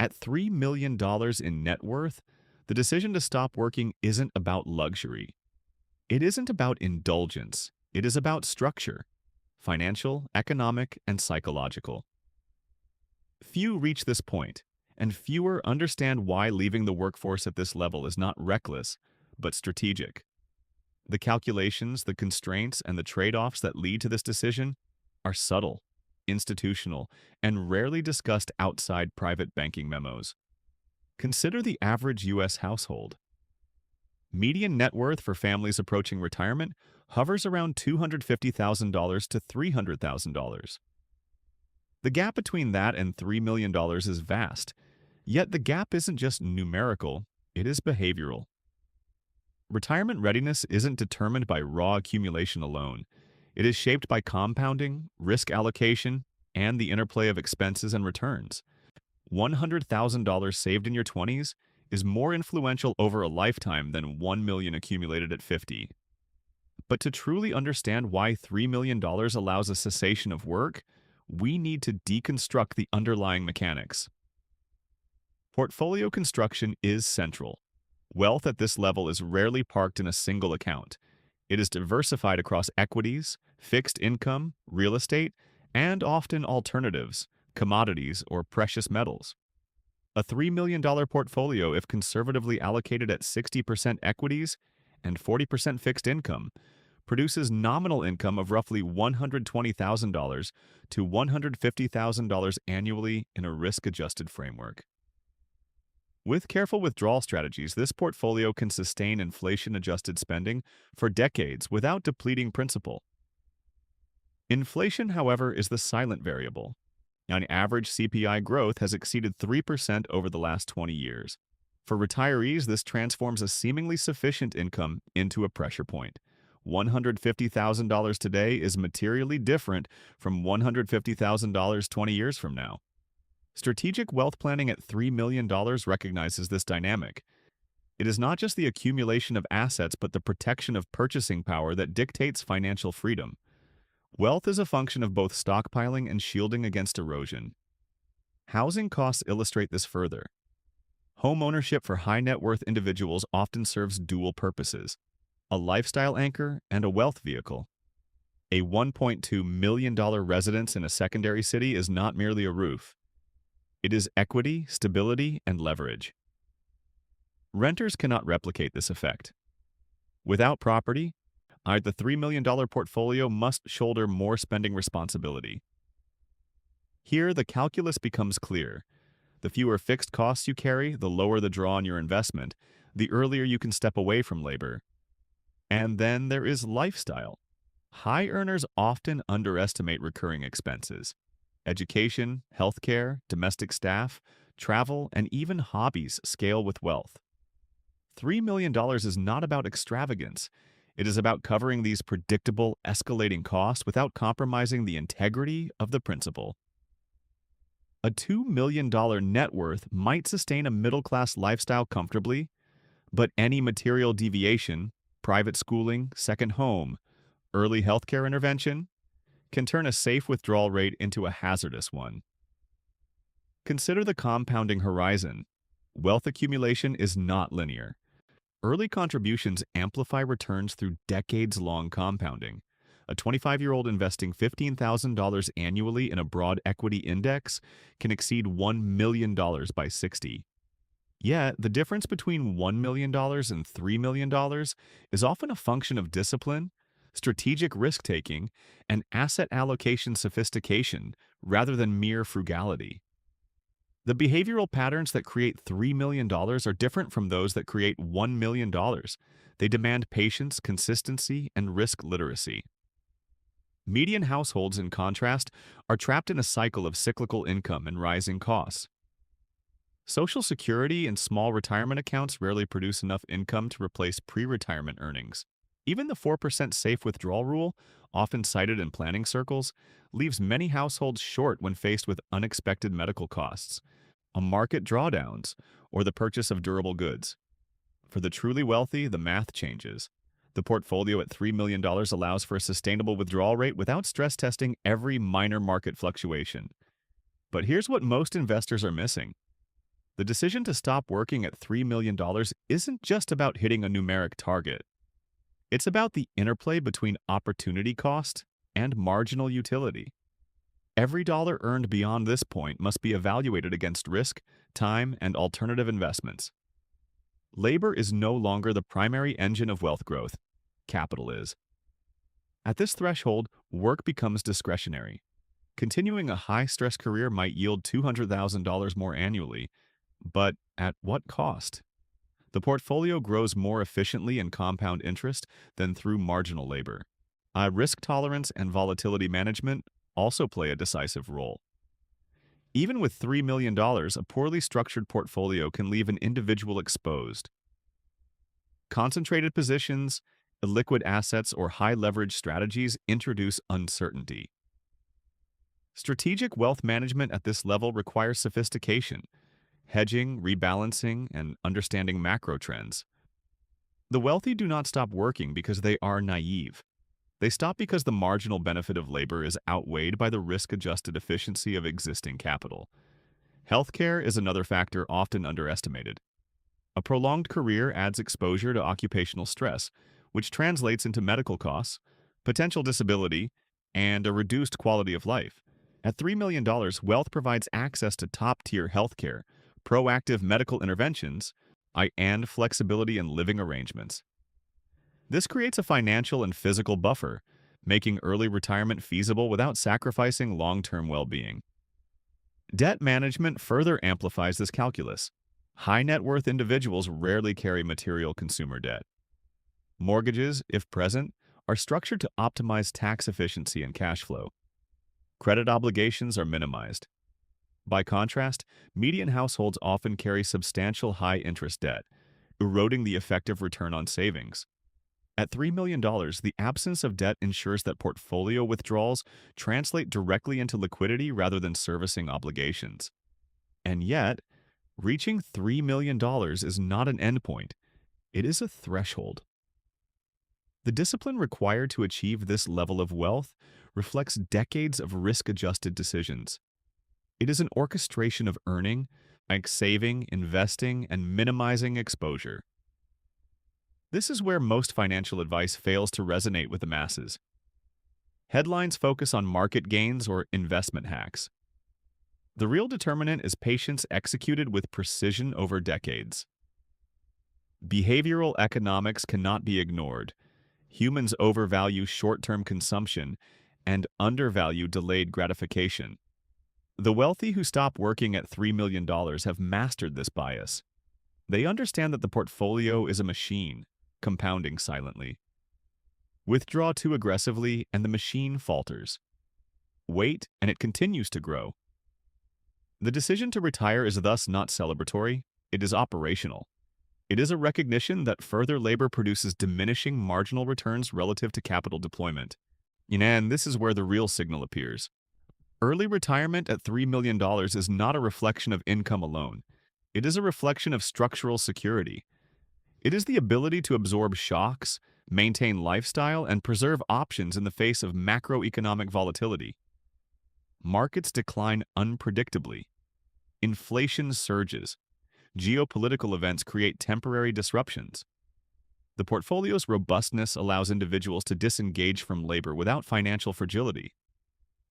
At $3 million in net worth, the decision to stop working isn't about luxury. It isn't about indulgence. It is about structure: financial, economic, and psychological. Few reach this point, and fewer understand why leaving the workforce at this level is not reckless, but strategic. The calculations, the constraints, and the trade-offs that lead to this decision are subtle, institutional, and rarely discussed outside private banking memos. Consider the average U.S. household. Median net worth for families approaching retirement hovers around $250,000 to $300,000. The gap between that and $3 million is vast, yet the gap isn't just numerical, it is behavioral. Retirement readiness isn't determined by raw accumulation alone. It is shaped by compounding, risk allocation, and the interplay of expenses and returns. $100,000 saved in your 20s is more influential over a lifetime than $1 million accumulated at 50. But to truly understand why $3 million allows a cessation of work, we need to deconstruct the underlying mechanics. Portfolio construction is central. Wealth at this level is rarely parked in a single account. It is diversified across equities, fixed income, real estate, and often alternatives, commodities, or precious metals. A $3 million portfolio, if conservatively allocated at 60% equities and 40% fixed income, produces nominal income of roughly $120,000 to $150,000 annually in a risk-adjusted framework. With careful withdrawal strategies, this portfolio can sustain inflation-adjusted spending for decades without depleting principal. Inflation, however, is the silent variable. On average, CPI growth has exceeded 3% over the last 20 years. For retirees, this transforms a seemingly sufficient income into a pressure point. $150,000 today is materially different from $150,000 20 years from now. Strategic wealth planning at $3 million recognizes this dynamic. It is not just the accumulation of assets, but the protection of purchasing power that dictates financial freedom. Wealth is a function of both stockpiling and shielding against erosion. Housing costs illustrate this further. Home ownership for high net worth individuals often serves dual purposes: a lifestyle anchor and a wealth vehicle. A $1.2 million residence in a secondary city is not merely a roof. It is equity, stability, and leverage. Renters cannot replicate this effect. Without property, the $3 million portfolio must shoulder more spending responsibility. Here, the calculus becomes clear. The fewer fixed costs you carry, the lower the draw on your investment, the earlier you can step away from labor. And then there is lifestyle. High earners often underestimate recurring expenses. Education, healthcare, domestic staff, travel, and even hobbies scale with wealth. $3 million is not about extravagance. It is about covering these predictable, escalating costs without compromising the integrity of the principal. A $2 million net worth might sustain a middle-class lifestyle comfortably, but any material deviation, private schooling, second home, early healthcare intervention, can turn a safe withdrawal rate into a hazardous one. Consider the compounding horizon. Wealth accumulation is not linear. Early contributions amplify returns through decades-long compounding. A 25-year-old investing $15,000 annually in a broad equity index can exceed $1 million by 60. Yet, the difference between $1 million and $3 million is often a function of discipline, strategic risk-taking, and asset allocation sophistication rather than mere frugality. The behavioral patterns that create $3 million are different from those that create $1 million. They demand patience, consistency, and risk literacy. Median households, in contrast, are trapped in a cycle of cyclical income and rising costs. Social Security and small retirement accounts rarely produce enough income to replace pre-retirement earnings. Even the 4% safe withdrawal rule, often cited in planning circles, leaves many households short when faced with unexpected medical costs, market drawdowns, or the purchase of durable goods. For the truly wealthy, the math changes. The portfolio at $3 million allows for a sustainable withdrawal rate without stress testing every minor market fluctuation. But here's what most investors are missing. The decision to stop working at $3 million isn't just about hitting a numeric target. It's about the interplay between opportunity cost and marginal utility. Every dollar earned beyond this point must be evaluated against risk, time, and alternative investments. Labor is no longer the primary engine of wealth growth. Capital is. At this threshold, work becomes discretionary. Continuing a high-stress career might yield $200,000 more annually, but at what cost? The portfolio grows more efficiently in compound interest than through marginal labor. Risk tolerance and volatility management also play a decisive role. Even with $3 million, a poorly structured portfolio can leave an individual exposed. Concentrated positions, illiquid assets, or high-leverage strategies introduce uncertainty. Strategic wealth management at this level requires sophistication, hedging, rebalancing, and understanding macro trends. The wealthy do not stop working because they are naive. They stop because the marginal benefit of labor is outweighed by the risk-adjusted efficiency of existing capital. Healthcare is another factor often underestimated. A prolonged career adds exposure to occupational stress, which translates into medical costs, potential disability, and a reduced quality of life. At $3 million, wealth provides access to top-tier healthcare, proactive medical interventions, and flexibility in living arrangements. This creates a financial and physical buffer, making early retirement feasible without sacrificing long-term well-being. Debt management further amplifies this calculus. High net worth individuals rarely carry material consumer debt. Mortgages, if present, are structured to optimize tax efficiency and cash flow. Credit obligations are minimized. By contrast, median households often carry substantial high-interest debt, eroding the effective return on savings. At $3 million, the absence of debt ensures that portfolio withdrawals translate directly into liquidity rather than servicing obligations. And yet, reaching $3 million is not an endpoint. It is a threshold. The discipline required to achieve this level of wealth reflects decades of risk-adjusted decisions. It is an orchestration of earning, like saving, investing, and minimizing exposure. This is where most financial advice fails to resonate with the masses. Headlines focus on market gains or investment hacks. The real determinant is patience executed with precision over decades. Behavioral economics cannot be ignored. Humans overvalue short-term consumption and undervalue delayed gratification. The wealthy who stop working at $3 million have mastered this bias. They understand that the portfolio is a machine, compounding silently. Withdraw too aggressively, and the machine falters. Wait, and it continues to grow. The decision to retire is thus not celebratory, it is operational. It is a recognition that further labor produces diminishing marginal returns relative to capital deployment. And this is where the real signal appears. Early retirement at $3 million is not a reflection of income alone. It is a reflection of structural security. It is the ability to absorb shocks, maintain lifestyle, and preserve options in the face of macroeconomic volatility. Markets decline unpredictably. Inflation surges. Geopolitical events create temporary disruptions. The portfolio's robustness allows individuals to disengage from labor without financial fragility.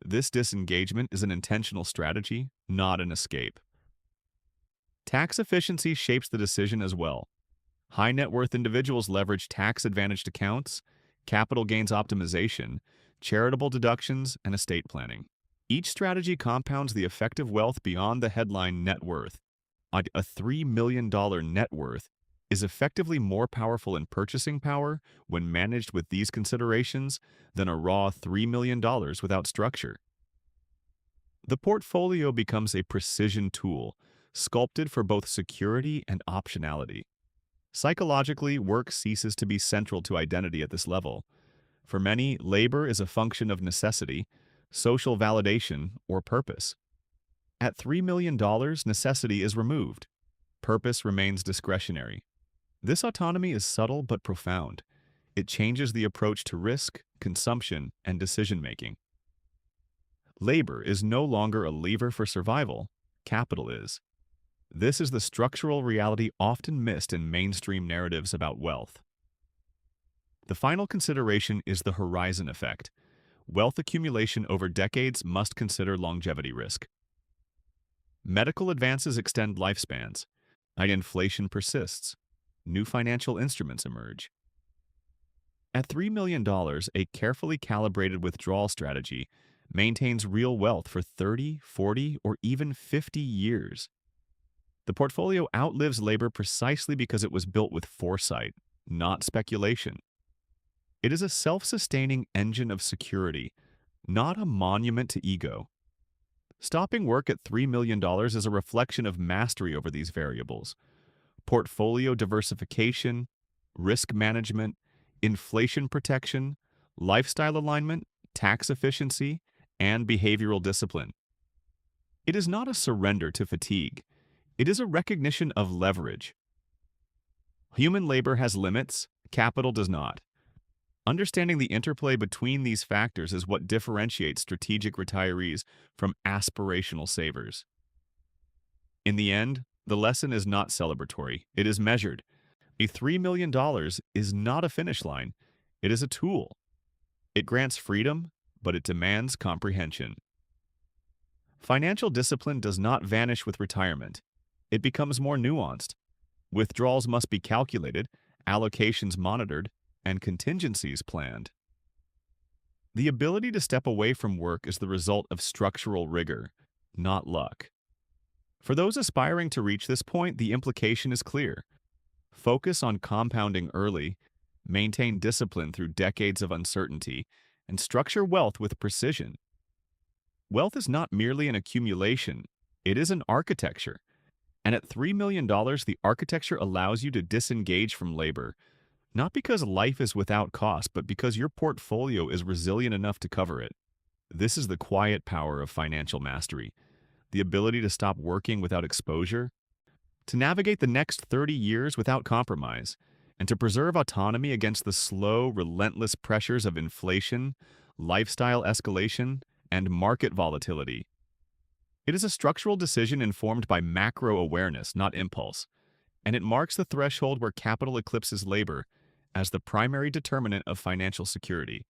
This disengagement is an intentional strategy, not an escape. Tax efficiency shapes the decision as well. High net worth individuals leverage tax-advantaged accounts, capital gains optimization, charitable deductions, and estate planning. Each strategy compounds the effective wealth beyond the headline net worth. A $3 million net worth is effectively more powerful in purchasing power when managed with these considerations than a raw $3 million without structure. The portfolio becomes a precision tool, sculpted for both security and optionality. Psychologically, work ceases to be central to identity at this level. For many, labor is a function of necessity, social validation, or purpose. At $3 million, necessity is removed. Purpose remains discretionary. This autonomy is subtle but profound. It changes the approach to risk, consumption, and decision-making. Labor is no longer a lever for survival. Capital is. This is the structural reality often missed in mainstream narratives about wealth. The final consideration is the horizon effect. Wealth accumulation over decades must consider longevity risk. Medical advances extend lifespans. Inflation persists. New financial instruments emerge. At $3 million, dollars, a carefully calibrated withdrawal strategy maintains real wealth for 30, 40, or even 50 years. The portfolio outlives labor precisely because it was built with foresight, not speculation. It is a self-sustaining engine of security, not a monument to ego. Stopping work at $3 million dollars is a reflection of mastery over these variables. Portfolio diversification, risk management, inflation protection, lifestyle alignment, tax efficiency, and behavioral discipline. It is not a surrender to fatigue. It is a recognition of leverage. Human labor has limits, capital does not. Understanding the interplay between these factors is what differentiates strategic retirees from aspirational savers. In the end, the lesson is not celebratory, it is measured. A $3 million dollars is not a finish line, it is a tool. It grants freedom, but it demands comprehension. Financial discipline does not vanish with retirement. It becomes more nuanced. Withdrawals must be calculated, allocations monitored, and contingencies planned. The ability to step away from work is the result of structural rigor, not luck. For those aspiring to reach this point, the implication is clear. Focus on compounding early, maintain discipline through decades of uncertainty, and structure wealth with precision. Wealth is not merely an accumulation, it is an architecture. And at $3 million, dollars, the architecture allows you to disengage from labor, not because life is without cost, but because your portfolio is resilient enough to cover it. This is the quiet power of financial mastery, the ability to stop working without exposure, to navigate the next 30 years without compromise, and to preserve autonomy against the slow, relentless pressures of inflation, lifestyle escalation, and market volatility. It is a structural decision informed by macro awareness, not impulse, and it marks the threshold where capital eclipses labor as the primary determinant of financial security.